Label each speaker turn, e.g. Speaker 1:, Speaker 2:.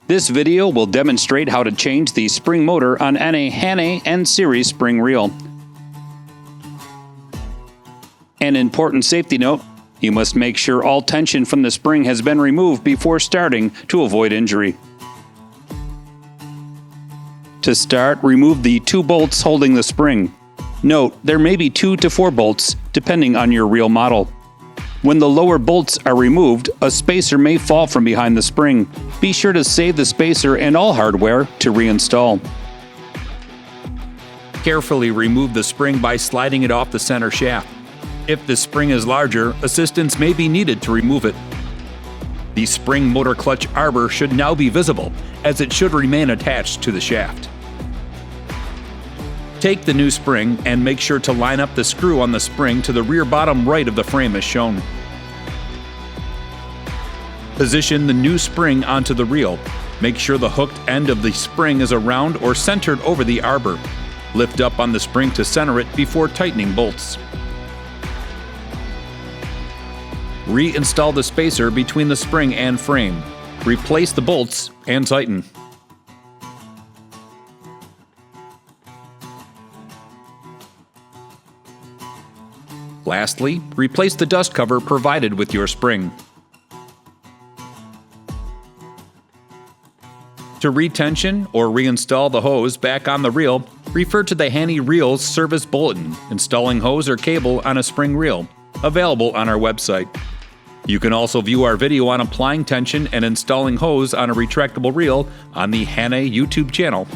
Speaker 1: This video will demonstrate how to change the spring motor on any Hannay N Series spring reel. An important safety note: you must make sure all tension from the spring has been removed before starting to avoid injury. To start, remove the 2 bolts holding the spring. Note, there may be 2 to 4 bolts, depending on your reel model. When the lower bolts are removed, a spacer may fall from behind the spring. Be sure to save the spacer and all hardware to reinstall. Carefully remove the spring by sliding it off the center shaft. If the spring is larger, assistance may be needed to remove it. The spring motor clutch arbor should now be visible, as it should remain attached to the shaft. Take the new spring and make sure to line up the screw on the spring to the rear bottom right of the frame as shown. Position the new spring onto the reel. Make sure the hooked end of the spring is around or centered over the arbor. Lift up on the spring to center it before tightening bolts. Reinstall the spacer between the spring and frame. Replace the bolts and tighten. Lastly, replace the dust cover provided with your spring. To retension or reinstall the hose back on the reel, refer to the Hannay Reels service bulletin, installing hose or cable on a spring reel, available on our website. You can also view our video on applying tension and installing hose on a retractable reel on the Hannay YouTube channel.